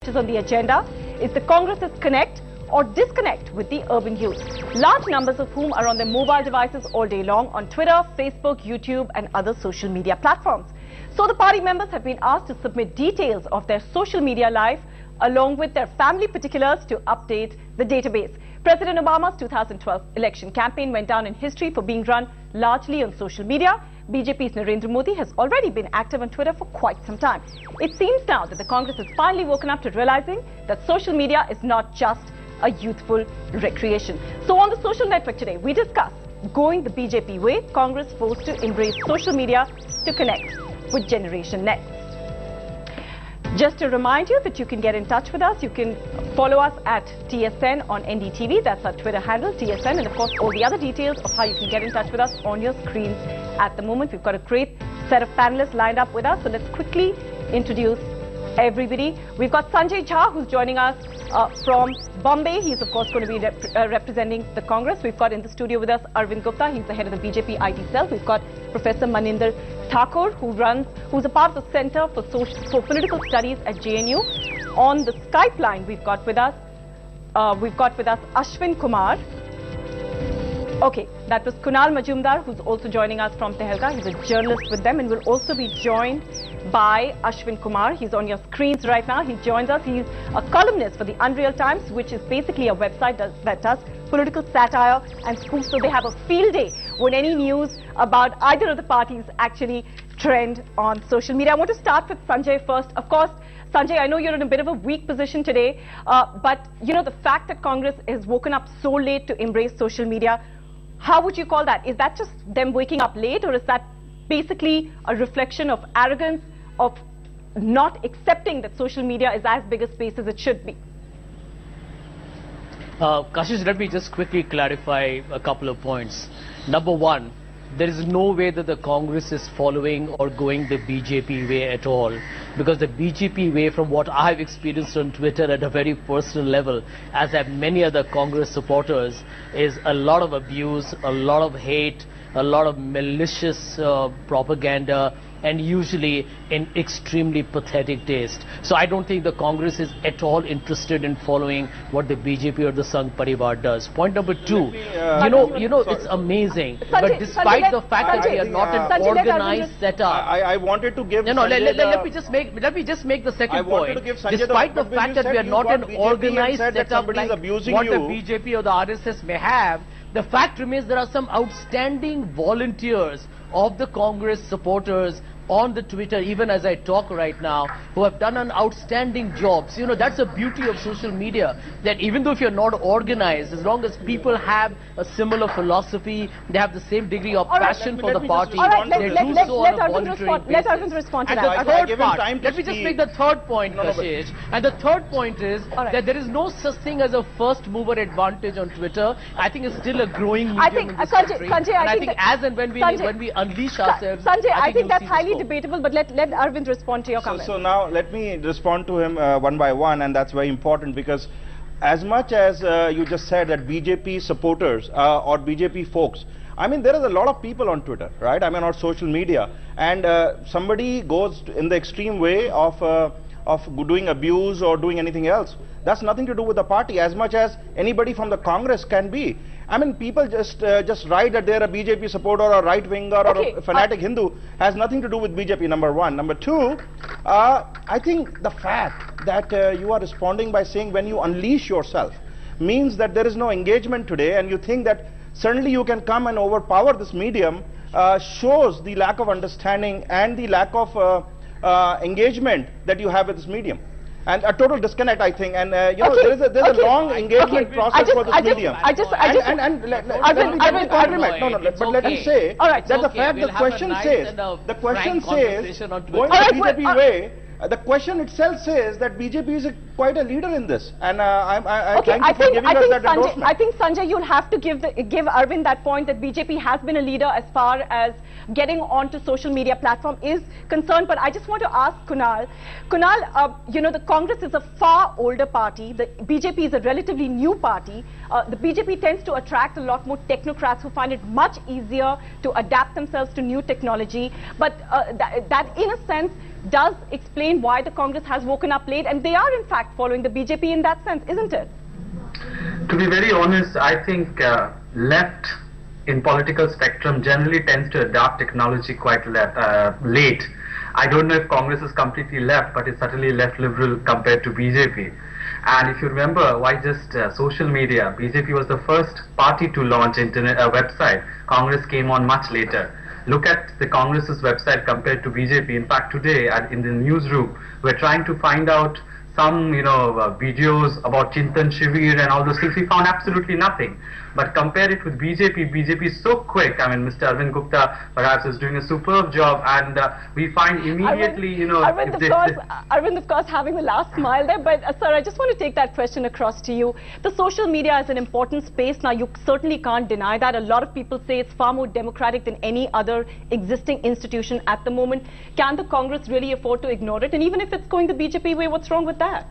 is on the agenda is the Congress's connect or disconnect with the urban youth, large numbers of whom are on their mobile devices all day long on Twitter, Facebook, YouTube and other social media platforms. So the party members have been asked to submit details of their social media life along with their family particulars to update the database. President Obama's 2012 election campaign went down in history for being run largely on social media. BJP's Narendra Modi has already been active on Twitter for quite some time. It seems now that the Congress has finally woken up to realizing that social media is not just a youthful recreation. So on the social network today, we discuss going the BJP way, Congress forced to embrace social media to connect with Generation Next. Just to remind you that you can get in touch with us, you can follow us at TSN on NDTV, that's our Twitter handle, TSN, and of course all the other details of how you can get in touch with us on your screens at the moment. We've got a great set of panelists lined up with us, so let's quickly introduce everybody. We've got Sanjay Jha, who's joining us from Bombay. He's of course going to be representing the Congress. We've got in the studio with us Arvind Gupta. He's the head of the BJP IT cell. We've got Professor Maninder Thakur, who's a part of the Center for Political Studies at JNU. On the Skype line, we've got with us Ashwin Kumar. Okay, that was Kunal Majumdar, who's also joining us from Tehelka. He's a journalist with them and will also be joined by Ashwin Kumar. He's on your screens right now. He joins us. He's a columnist for the Unreal Times, which is basically a website that does political satire and spoof. So they have a field day when any news about either of the parties actually trend on social media. I want to start with Sanjay first. Of course, Sanjay, I know you're in a bit of a weak position today, but you know, the fact that Congress has woken up so late to embrace social media, how would you call that? Is that just them waking up late, or is that basically a reflection of arrogance, of not accepting that social media is as big a space as it should be? Kashish, let me just quickly clarify a couple of points. Number one, there is no way that the Congress is following or going the BJP way at all, because the BJP way, from what I have experienced on Twitter at a very personal level, as have many other Congress supporters, is a lot of abuse, a lot of hate, a lot of malicious propaganda, and usually in extremely pathetic taste. So I don't think the Congress is at all interested in following what the BJP or the Sangh Parivar does. Point number two, it's amazing, Sanjay, but despite the fact that we are not an organized setup, I wanted to give. Let me just make the second point. Despite the fact that we are not an organized setup like what the BJP or the RSS may have, the fact remains there are some outstanding volunteers of the Congress supporters on the Twitter, even as I talk right now, who have done an outstanding job. So, that's the beauty of social media, that even though if you're not organized, as long as people have a similar philosophy, they have the same degree of passion for the party, they do so on a voluntary basis. Let Arvind respond to and that. the third part, let me just make the third point, Kashish. And the third point is that there is no such thing as a first mover advantage on Twitter. I think it's still a growing medium in this country. Sanjay, I think as and when we unleash ourselves, Sanjay, I think that's highly debatable, but let Arvind respond to your comment. So now let me respond to him one by one, and that's very important, because as much as you just said that BJP supporters or BJP folks, I mean, there is a lot of people on Twitter, right? I mean, on social media, and somebody goes in the extreme way of doing abuse or doing anything else. That's nothing to do with the party, as much as anybody from the Congress can be. I mean, people just write that they're a BJP supporter or a right-winger or a fanatic Hindu. Has nothing to do with BJP, number one. Number two, I think the fact that you are responding by saying when you unleash yourself means that there is no engagement today, and you think that suddenly you can come and overpower this medium, shows the lack of understanding and the lack of engagement that you have with this medium. And a total disconnect, I think, and there's a long engagement process for this medium. Let me say that the fact the question says going the BJP way, the question itself says that BJP is quite a leader in this, and I thank you for giving us that endorsement. I think, Sanjay, you'll have to give Arvind that point, that BJP has been a leader as far as getting onto social media platform is concerned. But I just want to ask Kunal, the Congress is a far older party. The BJP is a relatively new party. The BJP tends to attract a lot more technocrats who find it much easier to adapt themselves to new technology. But that in a sense does explain why the Congress has woken up late, and they are in fact following the BJP in that sense, isn't it? To be very honest, I think left in political spectrum generally tends to adopt technology quite late. I don't know if Congress is completely left, but it's certainly left liberal compared to BJP. And if you remember, why just social media? BJP was the first party to launch internet website. Congress came on much later. Look at the Congress's website compared to BJP. In fact, today in the newsroom, we're trying to find out some, videos about Chintan Shivir and all those things. We found absolutely nothing. But compare it with BJP. BJP is so quick. I mean, Mr. Arvind Gupta perhaps is doing a superb job, and we find immediately, Arvind, of course, having the last smile there. But sir, I just want to take that question across to you. The social media is an important space. Now, you certainly can't deny that. A lot of people say it's far more democratic than any other existing institution at the moment. Can the Congress really afford to ignore it? And even if it's going the BJP way, what's wrong with that?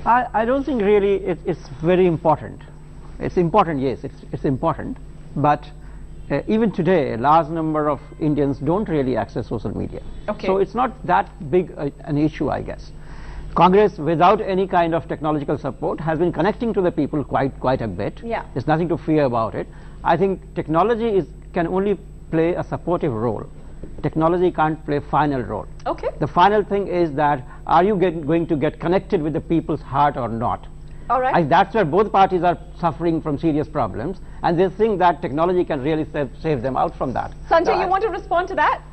I don't think really it's very important. It's important, yes, it's important, but even today, a large number of Indians don't really access social media. Okay. So it's not that big an issue, I guess. Congress, without any kind of technological support, has been connecting to the people quite a bit. Yeah. There's nothing to fear about it. I think technology can only play a supportive role. Technology can't play a final role. Okay. The final thing is that are you going to get connected with the people's heart or not? All right. That's where both parties are suffering from serious problems, and they think that technology can really save them out from that. Sanjay, you want to respond to that?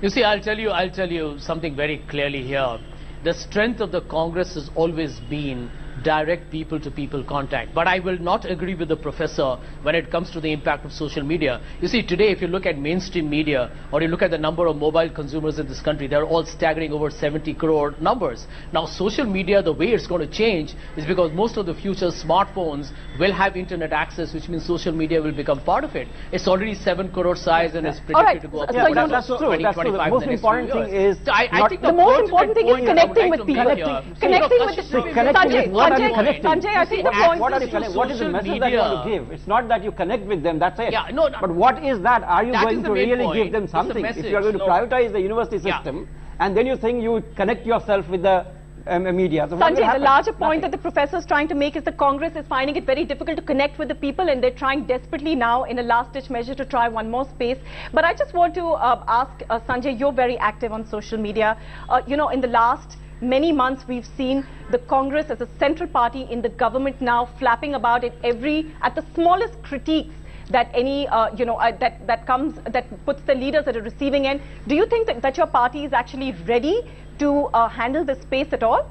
You see, I'll tell you something very clearly here. The strength of the Congress has always been direct people-to-people contact. But I will not agree with the professor when it comes to the impact of social media. You see, today, if you look at mainstream media, or you look at the number of mobile consumers in this country, they're all staggering over 70 crore numbers. Now, social media, the way it's going to change is because most of the future smartphones will have internet access, which means social media will become part of it. It's already 7 crore size and it's predicted to go up to that's true. 20, That's 25 true. The most important thing is I think the most important thing is connecting with people. Connecting with the Sanjay, I think the point is what is the message that you want to give? It's not that you connect with them, that's it. Yeah, no, but what is that? Are you going to really point. give them something? If you are going to privatize the university system, and then you think you connect yourself with the media. So Sanjay, the larger point that the professor is trying to make is the Congress is finding it very difficult to connect with the people, and they're trying desperately now in a last-ditch measure to try one more space. But I just want to ask Sanjay, you're very active on social media. In the last many months, we've seen the Congress as a central party in the government now flapping about it at the smallest critiques that any, that puts the leaders at a receiving end. Do you think that your party is actually ready to handle this space at all?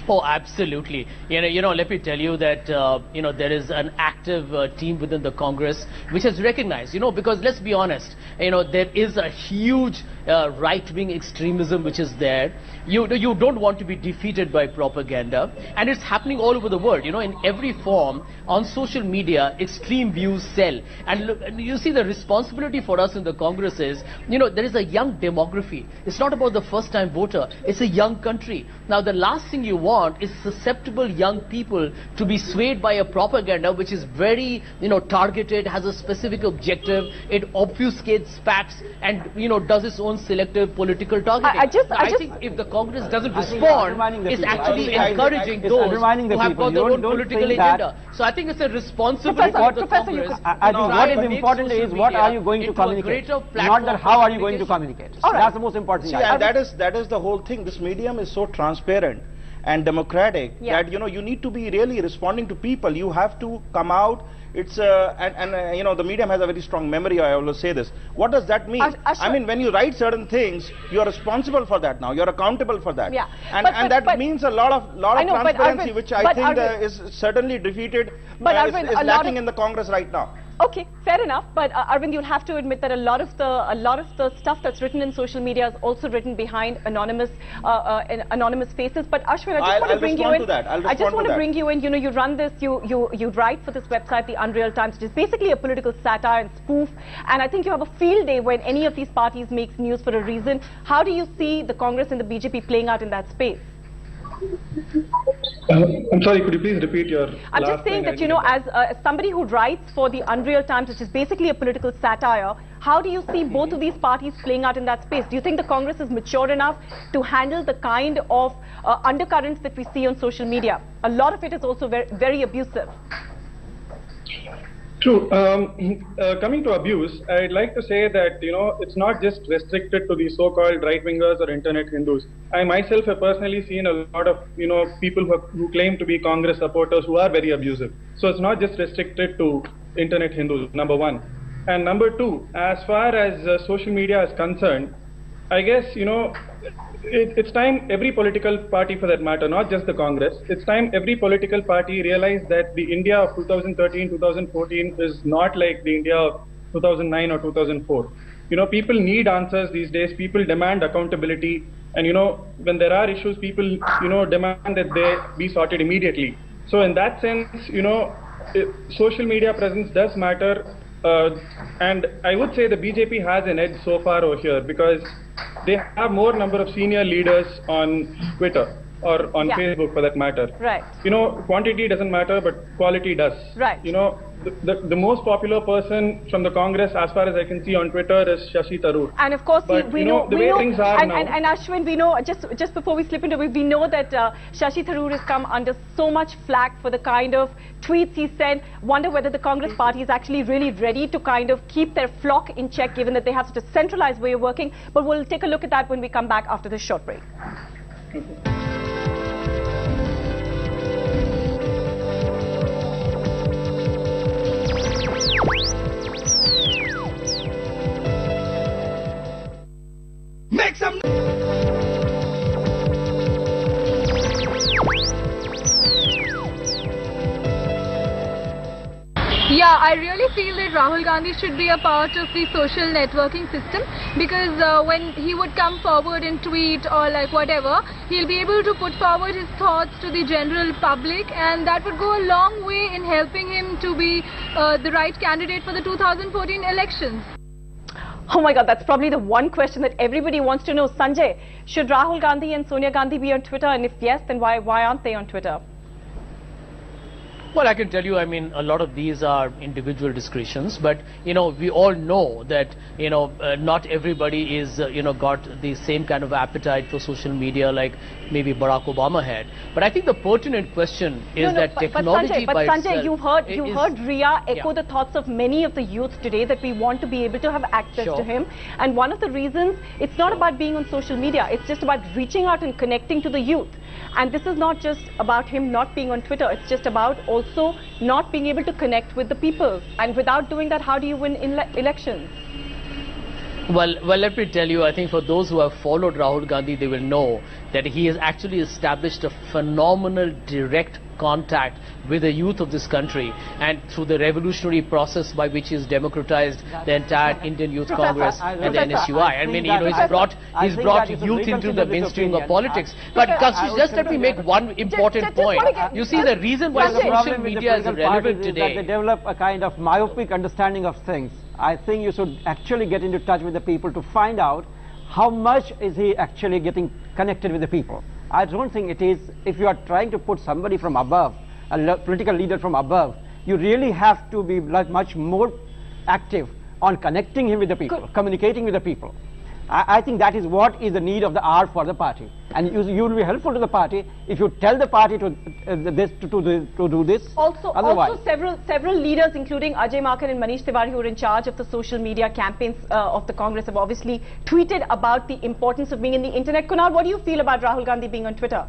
Oh, absolutely. Let me tell you that, there is an active team within the Congress which has recognized, because let's be honest, there is a huge right-wing extremism which is there. You don't want to be defeated by propaganda, and it's happening all over the world. In every form on social media, extreme views sell. And look, you see, the responsibility for us in the Congress is, there is a young demography. It's not about the first-time voter. It's a young country. Now, the last thing you want is susceptible young people to be swayed by a propaganda which is very, targeted, has a specific objective. It obfuscates facts and, does its own selective political targeting. I think if the Congress doesn't respond, it's actually encouraging those who have got their own political agenda. So I think it's a responsibility of the Congress. I think what is important is what are you going to communicate, not that how are you going to communicate. That's the most important thing. And that is the whole thing. This medium is so transparent and democratic that you need to be really responding to people. You have to come out. It's the medium has a very strong memory. I always say this. What does that mean? I mean, when you write certain things, you are responsible for that now. You are accountable for that. Yeah. And that means a lot of transparency, which I think is certainly defeated. Is lacking in the Congress right now. Okay, fair enough. But Arvind, you'll have to admit that a lot of the stuff that's written in social media is also written behind anonymous faces. But Ashwin, I just want to bring you in. I just want to bring you in. You run this. You write for this website, the Unreal Times, which is basically a political satire and spoof. And I think you have a field day when any of these parties makes news for a reason. How do you see the Congress and the BJP playing out in that space? I'm sorry, could you please repeat your I'm last just saying line? that, you know, as somebody who writes for the Unreal Times, which is basically a political satire, how do you see both of these parties playing out in that space? Do you think the Congress is mature enough to handle the kind of undercurrents that we see on social media? A lot of it is also very, very abusive. True. Coming to abuse, I'd like to say that, you know, it's not just restricted to the so-called right-wingers or internet Hindus. I myself have personally seen a lot of, you know, people who claim to be Congress supporters who are very abusive. So it's not just restricted to internet Hindus, number one. And number two, as far as social media is concerned, I guess, you know, it's time every political party for that matter, not just the Congress, it's time every political party realized that the India of 2013, 2014 is not like the India of 2009 or 2004. You know, people need answers these days, people demand accountability, and you know, when there are issues, people, you know, demand that they be sorted immediately. So in that sense, you know, social media presence does matter. And I would say the BJP has an edge so far over here because they have more number of senior leaders on Twitter or on Facebook for that matter. Right. You know, quantity doesn't matter, but quality does. Right. You know, the most popular person from the Congress, as far as I can see on Twitter, is Shashi Tharoor. And of course, but, we you know, the way things are now. And Ashwin, we know, just before we slip into it, we know that Shashi Tharoor has come under so much flack for the kind of tweets he sent. Wonder whether the Congress party is actually really ready to kind of keep their flock in check, given that they have such a centralized way of working. But we'll take a look at that when we come back after this short break. Make some. Yeah, I really feel that Rahul Gandhi should be a part of the social networking system because when he would come forward and tweet or like whatever, he'll be able to put forward his thoughts to the general public, and that would go a long way in helping him to be the right candidate for the 2014 elections. Oh my God, that's probably the one question that everybody wants to know. Sanjay, should Rahul Gandhi and Sonia Gandhi be on Twitter? And if yes, then why aren't they on Twitter? Well, I can tell you, I mean, a lot of these are individual discretions, but, you know, we all know that, you know, not everybody is, you know, got the same kind of appetite for social media like maybe Barack Obama had. But I think the pertinent question is that technology by itself... But Sanjay, you heard Ria echo the thoughts of many of the youth today that we want to be able to have access to him. And one of the reasons, it's not about being on social media, it's just about reaching out and connecting to the youth. And this is not just about him not being on Twitter, it's just about also not being able to connect with the people. And without doing that, how do you win elections? Well, let me tell you, I think for those who have followed Rahul Gandhi, they will know that he has actually established a phenomenal direct contact with the youth of this country, and through the revolutionary process by which he's democratized the entire Indian Youth Congress and the NSUI. I mean, you know, he's brought youth into the mainstream of politics. But just let me make one important point. You see, the reason why social media is irrelevant today... They develop a kind of myopic understanding of things. I think you should actually get into touch with the people to find out how much is he actually getting connected with the people. I don't think it is, if you are trying to put somebody from above, a political leader from above, you really have to be much more active on connecting him with the people, communicating with the people. I think that is what is the need of the hour for the party. And you will be helpful to the party if you tell the party to do this. Also several leaders, including Ajay Makhan and Manish Tiwari, who are in charge of the social media campaigns of the Congress, have obviously tweeted about the importance of being in the internet. Kunal, what do you feel about Rahul Gandhi being on Twitter?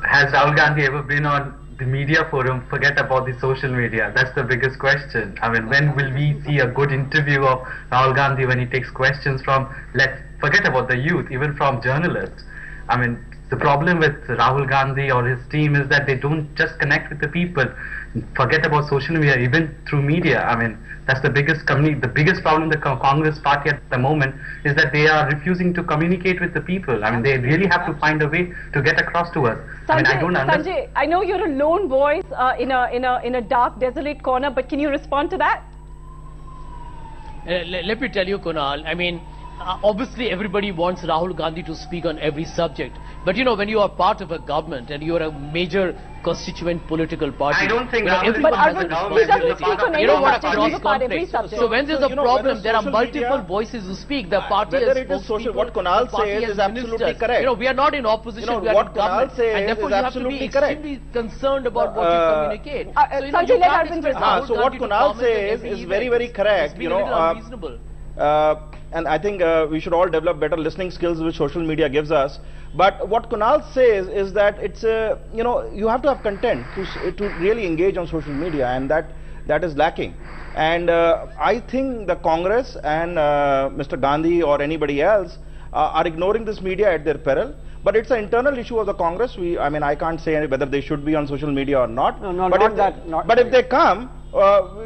Has Rahul Gandhi ever been on the media forum? Forget about the social media. That's the biggest question. I mean, when will we see a good interview of Rahul Gandhi when he takes questions from, let's forget about the youth, even from journalists? I mean, the problem with Rahul Gandhi or his team is that they don't just connect with the people. Forget about social media, even through media. I mean, that's the biggest problem in the Congress party at the moment is that they are refusing to communicate with the people. I mean, they really have to find a way to get across to us. Sanjay, I mean, I don't understand. Sanjay, I know you're a lone voice in a dark, desolate corner, but can you respond to that? Let me tell you, Kunal, I mean, obviously everybody wants Rahul Gandhi to speak on every subject. But you know, when you are part of a government and you are a major constituent political party, I don't think everyone has a he doesn't speak on any subject, he's a part of every subject. So when there's a problem, there are multiple media, voices who speak. The party whether has it is social, spokespeople, what Kunal the party says has is absolutely ministers. correct. You know, we are not in opposition, You know, we are what in government. Kunal says And therefore is you have to be absolutely correct. extremely concerned about what you communicate. So, you know, Sanjay, you let can't Arvind expect respond. Rahul So what Gandhi to Kunal comment on says every is event. very, very correct. It's been a little unreasonable. And I think we should all develop better listening skills which social media gives us. But what Kunal says is that it's you know, you have to have content to really engage on social media, and that is lacking. And I think the Congress and Mr. Gandhi or anybody else are ignoring this media at their peril. But it's an internal issue of the Congress. I mean, I can't say whether they should be on social media or not. No, but not if that. Not but if they come,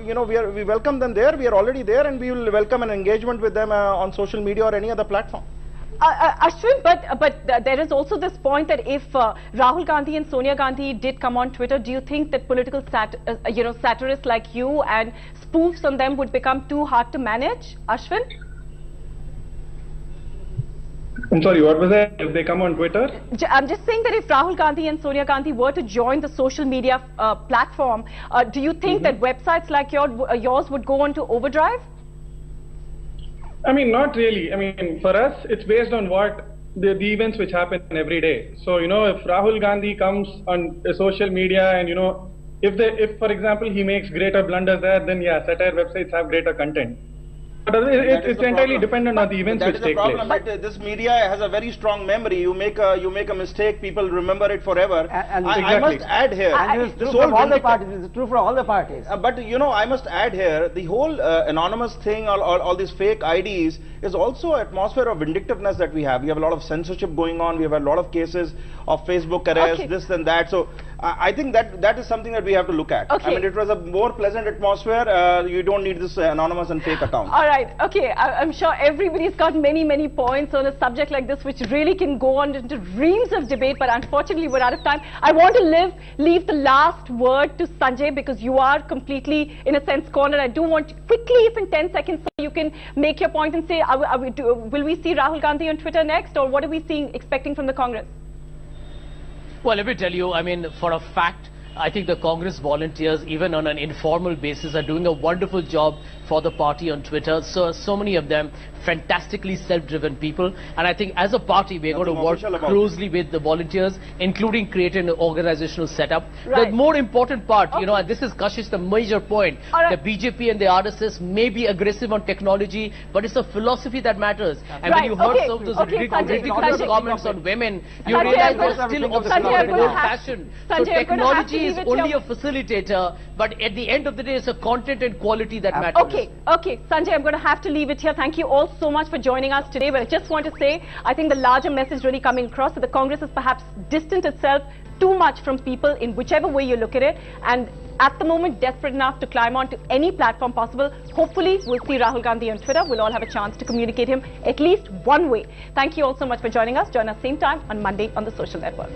you know, we welcome them there. We are already there, and we will welcome an engagement with them on social media or any other platform. Ashwin, but there is also this point that if Rahul Gandhi and Sonia Gandhi did come on Twitter, do you think that political satirists like you and spoofs on them would become too hard to manage, Ashwin? I'm sorry, what was that? If they come on Twitter? I'm just saying that if Rahul Gandhi and Sonia Gandhi were to join the social media platform, do you think that websites like yours would go on to overdrive? I mean, not really. I mean, for us, it's based on what the events which happen every day. So, you know, if Rahul Gandhi comes on social media and, you know, if for example, he makes greater blunders there, then yeah, satire websites have greater content. But it's entirely dependent on the events which take place. But this media has a very strong memory. You make a mistake, people remember it forever. And I must add here, and it's true for all the parties. It's true for all the parties. But you know, I must add here, the whole anonymous thing, all these fake IDs, is also an atmosphere of vindictiveness that we have. We have a lot of censorship going on. We have a lot of cases of Facebook arrest, this and that. So I think that is something that we have to look at. I mean, it was a more pleasant atmosphere. You don't need this anonymous and fake account. All right. Okay. I'm sure everybody's got many points on a subject like this, which really can go on into reams of debate. But unfortunately, we're out of time. I want to leave the last word to Sanjay, because you are completely, in a sense, cornered. I do want to quickly, if in 10 seconds, so you can make your point and say, will we see Rahul Gandhi on Twitter next, or what are we expecting from the Congress? Well, let me tell you, I mean, for a fact, I think the Congress volunteers, even on an informal basis, are doing a wonderful job for the party on Twitter. So many of them fantastically self-driven people, and I think as a party we are going to work closely with the volunteers, including creating an organizational setup. The more important part, you know, and this is Kashish, the major point, the BJP and the RSS may be aggressive on technology, but it's a philosophy that matters. And when you heard some of those ridiculous comments on women, you realize they're still obsessed with old-fashioned. So technology is only a facilitator, but at the end of the day, it's a content and quality that matters. Okay, Sanjay, I'm going to have to leave it here. Thank you all so much for joining us today. But I just want to say, I think the larger message really coming across that the Congress has perhaps distanced itself too much from people in whichever way you look at it, and at the moment desperate enough to climb on to any platform possible. Hopefully we'll see Rahul Gandhi on Twitter. We'll all have a chance to communicate him at least one way. Thank you all so much for joining us. Join us same time on Monday on the Social Network.